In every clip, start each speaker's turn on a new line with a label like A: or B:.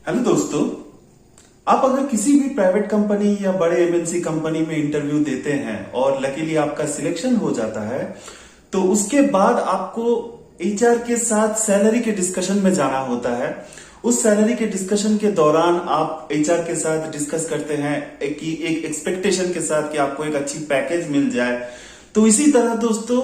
A: Hello दोस्तों, आप अगर किसी भी प्राइवेट कंपनी या बड़े एमएनसी कंपनी में इंटरव्यू देते हैं और लकीली आपका सिलेक्शन हो जाता है, तो उसके बाद आपको एचआर के साथ सैलरी के डिस्कशन में जाना होता है। उस सैलरी के डिस्कशन के दौरान आप एचआर के साथ डिस्कस करते हैं कि एक एक्सपेक्टेशन के साथ कि आपको एक अच्छी पैकेज मिल जाए। तो इसी तरह दोस्तों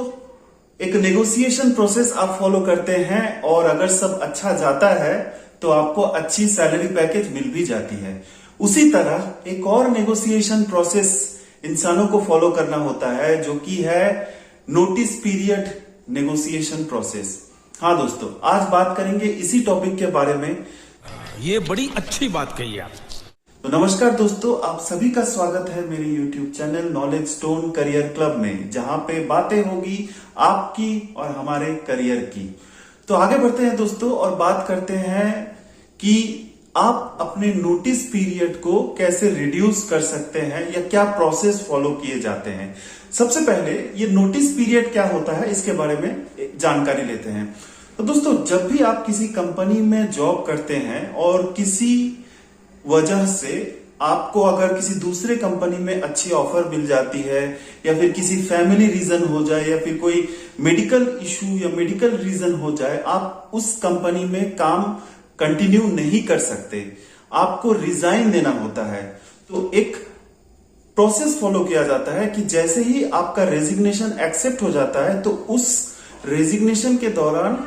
A: एक नेगोशिएशन प्रोसेस आप फॉलो करते हैं और अगर सब अच्छा जाता है तो आपको अच्छी सैलरी पैकेज मिल भी जाती है। उसी तरह एक और नेगोशिएशन प्रोसेस इंसानों को फॉलो करना होता है जो कि है नोटिस पीरियड नेगोशिएशन प्रोसेस। हाँ दोस्तों, आज बात करेंगे इसी टॉपिक के बारे में।
B: ये बड़ी अच्छी बात कही आप।
A: तो नमस्कार दोस्तों, आप सभी का स्वागत है मेरे YouTube channel knowledge stone career club में, जहां पे बातें होगी आपकी और हमारे करियर की। तो आगे बढ़ते हैं दोस्तों और बात करते हैं कि आप अपने नोटिस पीरियड को कैसे रिड्यूस कर सकते हैं या क्या प्रोसेस फॉलो किए जाते हैं। सबसे पहले ये नोटिस पीरियड क्या होता है इसके बारे में जानकारी लेते हैं। तो दोस्तों, जब भी आप किसी कंपनी में जॉब करते हैं और किसी वजह से आपको अगर किसी दूसरे कंपनी में अच्छी ऑफर मिल जाती है या फिर किसी फैमिली रीजन हो जाए या फिर कोई मेडिकल इशू या मेडिकल रीजन हो जाए, आप उस कंपनी में काम कंटिन्यू नहीं कर सकते, आपको रिजाइन देना होता है। तो एक प्रोसेस फॉलो किया जाता है कि जैसे ही आपका रेजिग्नेशन एक्सेप्ट हो जाता है तो उस रेजिग्नेशन के दौरान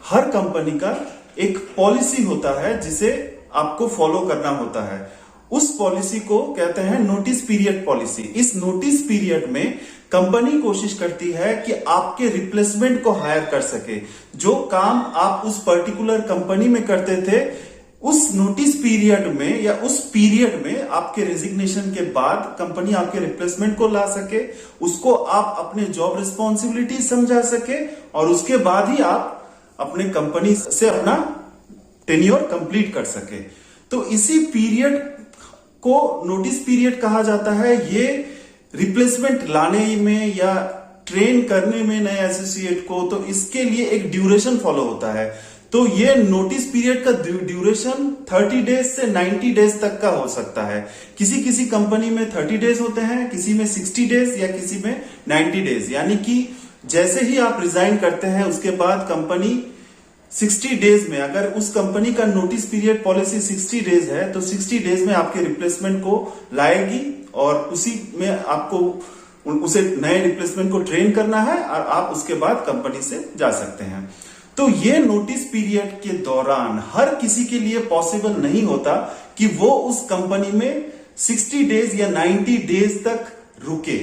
A: हर कंपनी का एक पॉलिसी होता है जिसे आपको फॉलो करना होता है। उस पॉलिसी को कहते हैं नोटिस पीरियड पॉलिसी। इस नोटिस पीरियड में कंपनी कोशिश करती है कि आपके रिप्लेसमेंट को हायर कर सके। जो काम आप उस पर्टिकुलर कंपनी में करते थे, उस नोटिस पीरियड में या उस पीरियड में आपके रेजिग्नेशन के बाद कंपनी आपके रिप्लेसमेंट को ला सके, उसको आप अपने जॉब रिस्पॉन्सिबिलिटी समझा सके और उसके बाद ही आप अपने कंपनी से अपना टेन्योर कंप्लीट कर सके। तो इसी पीरियड को नोटिस पीरियड कहा जाता है। ये रिप्लेसमेंट लाने में या ट्रेन करने में नए एसोसिएट को, तो इसके लिए एक ड्यूरेशन फॉलो होता है। तो ये नोटिस पीरियड का ड्यूरेशन 30 डेज से 90 डेज तक का हो सकता है। किसी किसी कंपनी में 30 डेज होते हैं, किसी में 60 डेज या किसी में 90 डेज। यानी कि जैसे ही आप रिजाइन करते हैं उसके बाद कंपनी 60 डेज में, अगर उस कंपनी का नोटिस पीरियड पॉलिसी 60 डेज है तो 60 डेज में आपके रिप्लेसमेंट को लाएगी और उसी में आपको उसे नए रिप्लेसमेंट को ट्रेन करना है और आप उसके बाद कंपनी से जा सकते हैं। तो ये नोटिस पीरियड के दौरान हर किसी के लिए पॉसिबल नहीं होता कि वो उस कंपनी में 60 डेज या 90 डेज तक रुके।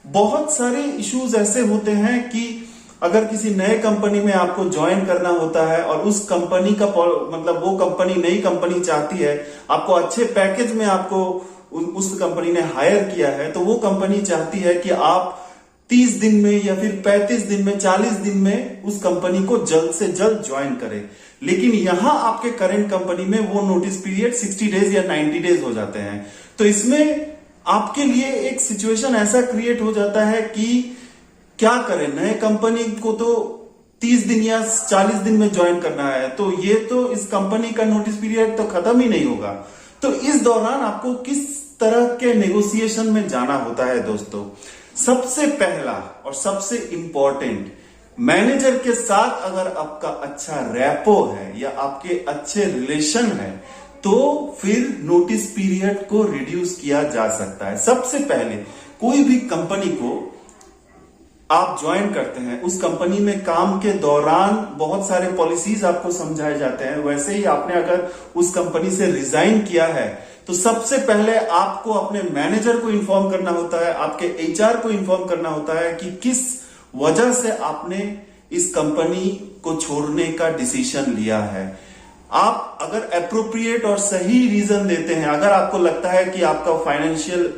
A: बहुत सारे इश्यूज ऐसे होते हैं कि अगर किसी नए कंपनी में आपको ज्वाइन करना होता है और उस कंपनी का मतलब वो कंपनी नई कंपनी चाहती है, आपको अच्छे पैकेज में आपको उस कंपनी ने हायर किया है, तो वो कंपनी चाहती है कि आप 30 दिन में या फिर 35 दिन में 40 दिन में उस कंपनी को जल्द से जल्द ज्वाइन करें। लेकिन यहां आपके करंट कंपनी में वो नोटिस पीरियड 60 डेज या 90 डेज हो जाते हैं। तो इसमें आपके लिए एक सिचुएशन ऐसा क्रिएट हो जाता है कि क्या करें, नए कंपनी को तो 30 दिन या 40 दिन में ज्वाइन करना है, तो ये तो इस कंपनी का नोटिस पीरियड तो खत्म ही नहीं होगा। तो इस दौरान आपको किस तरह के नेगोशिएशन में जाना होता है दोस्तों? सबसे पहला और सबसे इंपॉर्टेंट, मैनेजर के साथ अगर आपका अच्छा रैपो है या आपके अच्छे रिलेशन है तो फिर नोटिस पीरियड को रिड्यूस किया जा सकता है। सबसे पहले कोई भी कंपनी को आप ज्वाइन करते हैं, उस कंपनी में काम के दौरान बहुत सारे पॉलिसीज आपको समझाए जाते हैं। वैसे ही आपने अगर उस कंपनी से रिजाइन किया है तो सबसे पहले आपको अपने मैनेजर को इन्फॉर्म करना होता है, आपके एचआर को इन्फॉर्म करना होता है कि किस वजह से आपने इस कंपनी को छोड़ने का डिसीजन लिया है। आप अगर एप्रोप्रिएट और सही रीजन देते हैं, अगर आपको लगता है कि आपका फाइनेंशियल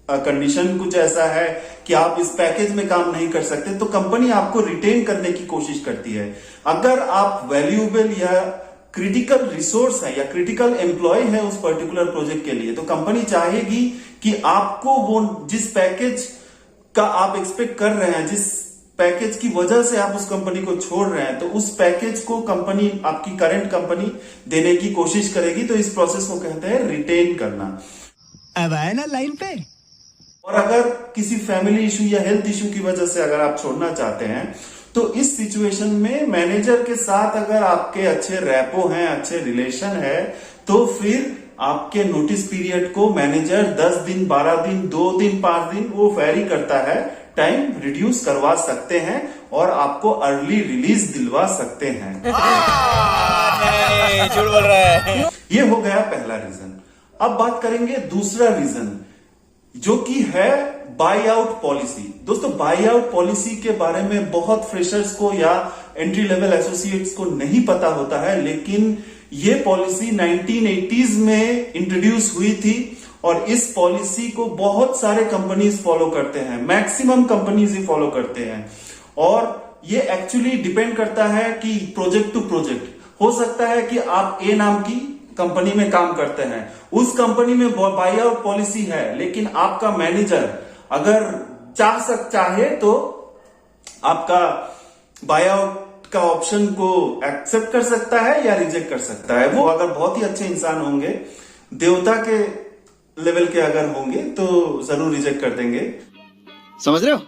A: कंडीशन कुछ ऐसा है कि आप इस पैकेज में काम नहीं कर सकते, तो कंपनी आपको रिटेन करने की कोशिश करती है। अगर आप वैल्यूएबल या क्रिटिकल रिसोर्स है या क्रिटिकल एम्प्लॉय है उस पर्टिकुलर प्रोजेक्ट के लिए, तो कंपनी चाहेगी कि आपको वो जिस पैकेज का आप एक्सपेक्ट कर रहे हैं, जिस पैकेज की वजह से आप उस कंपनी को छोड़ रहे हैं, तो उस पैकेज को कंपनी, आपकी करंट कंपनी देने की कोशिश करेगी। तो इस प्रोसेस को कहते हैं रिटेन करना।
C: अब आए ना लाइन पे।
A: और अगर किसी फैमिली इशू या हेल्थ इशू की वजह से अगर आप छोड़ना चाहते हैं, तो इस सिचुएशन में मैनेजर के साथ अगर आपके अच्छे रैपो हैं, अच्छे रिलेशन है, तो फिर आपके नोटिस पीरियड को मैनेजर 10 दिन, 12 दिन, 2 दिन, 5 दिन वो वेरी करता है, टाइम रिड्यूस करवा सकते हैं और आपको अर्ली रिलीज दिलवा सकते हैं।
C: झूठ बोल रहा है।
A: ये हो गया पहला रीजन। अब बात करेंगे दूसरा रीजन, जो कि है बाई आउट पॉलिसी। दोस्तों, बाई आउट पॉलिसी के बारे में बहुत फ्रेशर्स को या एंट्री लेवल एसोसिएट्स को नहीं पता होता है, लेकिन ये पॉलिसी 1980s में इंट्रोड्यूस हुई थी और इस पॉलिसी को बहुत सारे कंपनीज फॉलो करते हैं, मैक्सिमम कंपनीज ही फॉलो करते हैं। और ये एक्चुअली डिपेंड करता है कि प्रोजेक्ट टू प्रोजेक्ट। हो सकता है कि आप ए नाम की कंपनी में काम करते हैं, उस कंपनी में बाई आउट पॉलिसी है, लेकिन आपका मैनेजर अगर चाहे तो आपका बाई आउट का ऑप्शन को एक्सेप्ट कर सकता है या रिजेक्ट कर सकता है। वो अगर बहुत ही अच्छे इंसान होंगे, देवता के लेवल के अगर होंगे, तो जरूर रिजेक्ट कर देंगे।
C: समझ रहे हो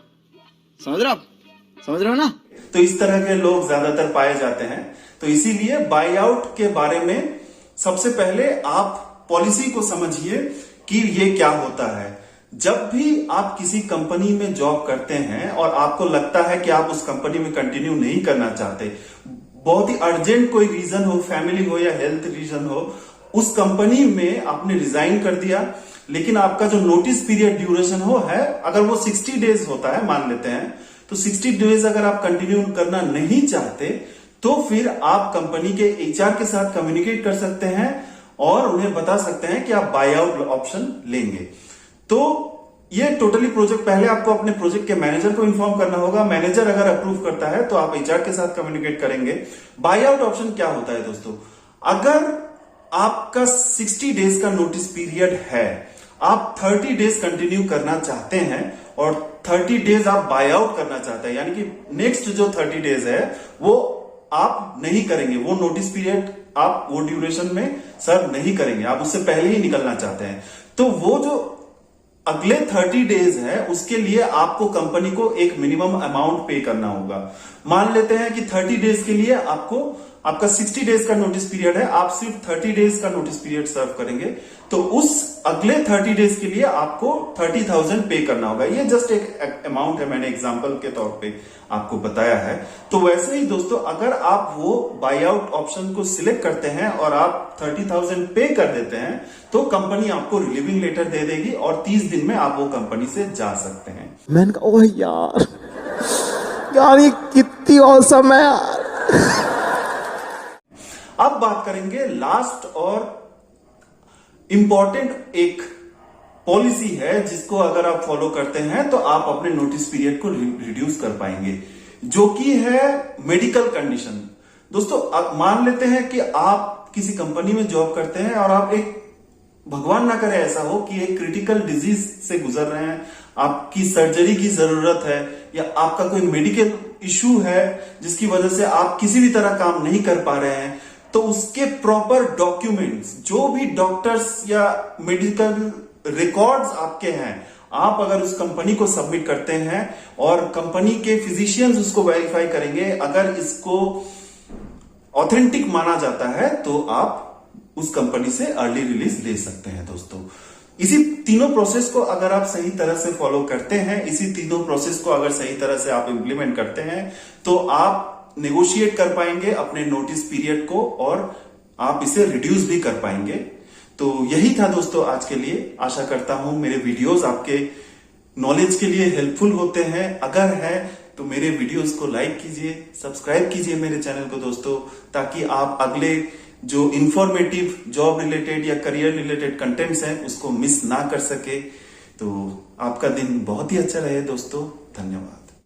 C: ना?
A: तो इस तरह के लोग ज्यादातर पाए जाते हैं। तो इसीलिए बाई आउट के बारे में सबसे पहले आप पॉलिसी को समझिए कि ये क्या होता है। जब भी आप किसी कंपनी में जॉब करते हैं और आपको लगता है कि आप उस कंपनी में कंटिन्यू नहीं करना चाहते, बहुत ही अर्जेंट कोई रीजन हो, फैमिली हो या हेल्थ रीजन हो, उस कंपनी में आपने रिजाइन कर दिया, लेकिन आपका जो नोटिस पीरियड ड्यूरेशन है, अगर वो 60 डेज होता है मान लेते हैं, तो 60 डेज अगर आप कंटिन्यू करना नहीं चाहते, तो फिर आप कंपनी के एचआर के साथ कम्युनिकेट कर सकते हैं और उन्हें बता सकते हैं कि आप बाई आउट ऑप्शन लेंगे। तो ये टोटली प्रोजेक्ट, पहले आपको अपने प्रोजेक्ट के मैनेजर को इन्फॉर्म करना होगा। मैनेजर अगर अप्रूव करता है तो आप एचआर के साथ कम्युनिकेट करेंगे। बाई आउट ऑप्शन क्या होता है दोस्तों? अगर आपका 60 डेज का नोटिस पीरियड है, आप 30 डेज कंटिन्यू करना चाहते हैं और 30 डेज आप बाय आउट करना चाहते हैं, यानी कि नेक्स्ट जो 30 डेज है वो आप नहीं करेंगे, वो नोटिस पीरियड आप वो ड्यूरेशन में सर्व नहीं करेंगे, आप उससे पहले ही निकलना चाहते हैं, तो वो जो अगले 30 डेज है उसके लिए आपको कंपनी को एक मिनिमम अमाउंट पे करना होगा। मान लेते हैं कि 30 डेज के लिए आपका 60 डेज का नोटिस पीरियड है, आप सिर्फ 30 डेज का नोटिस पीरियड सर्व करेंगे, तो उस अगले 30 डेज के लिए आपको 30,000 पे करना होगा। ये जस्ट एक अमाउंट है, मैंने एग्जांपल के तौर पे आपको बताया है। तो वैसे ही दोस्तों, अगर आप वो बाई आउट ऑप्शन को सिलेक्ट करते हैं और आप 30,000 पे कर देते हैं, तो कंपनी आपको रिलीविंग लेटर दे देगी और 30 दिन में आप वो कंपनी से जा सकते हैं।
D: मैंने कहा ओह यार ये कितनी औसम है यार।
A: अब बात करेंगे लास्ट और इंपॉर्टेंट एक पॉलिसी है जिसको अगर आप फॉलो करते हैं तो आप अपने नोटिस पीरियड को रिड्यूस कर पाएंगे, जो कि है मेडिकल कंडीशन। दोस्तों, आप मान लेते हैं कि आप किसी कंपनी में जॉब करते हैं और आप एक, भगवान ना करे ऐसा हो कि एक क्रिटिकल डिजीज से गुजर रहे हैं, आपकी सर्जरी की जरूरत है या आपका कोई मेडिकल इश्यू है जिसकी वजह से आप किसी भी तरह काम नहीं कर पा रहे हैं, तो उसके प्रॉपर डॉक्यूमेंट्स, जो भी डॉक्टर्स या मेडिकल रिकॉर्ड्स आपके हैं, आप अगर उस कंपनी को सबमिट करते हैं और कंपनी के फिजिशियंस उसको वेरीफाई करेंगे, अगर इसको ऑथेंटिक माना जाता है तो आप उस कंपनी से अर्ली रिलीज ले सकते हैं। दोस्तों, इसी तीनों प्रोसेस को अगर आप सही तरह से फॉलो करते हैं, इसी तीनों प्रोसेस को अगर सही तरह से आप इंप्लीमेंट करते हैं, तो आप नेगोशिएट कर पाएंगे अपने नोटिस पीरियड को और आप इसे रिड्यूस भी कर पाएंगे। तो यही था दोस्तों आज के लिए। आशा करता हूं मेरे वीडियोस आपके नॉलेज के लिए हेल्पफुल होते हैं। अगर है तो मेरे वीडियोस को लाइक कीजिए, सब्सक्राइब कीजिए मेरे चैनल को दोस्तों, ताकि आप अगले जो इंफॉर्मेटिव जॉब रिलेटेड या करियर रिलेटेड कंटेंट्स हैं उसको मिस ना कर सके। तो आपका दिन बहुत ही अच्छा रहे दोस्तों। धन्यवाद।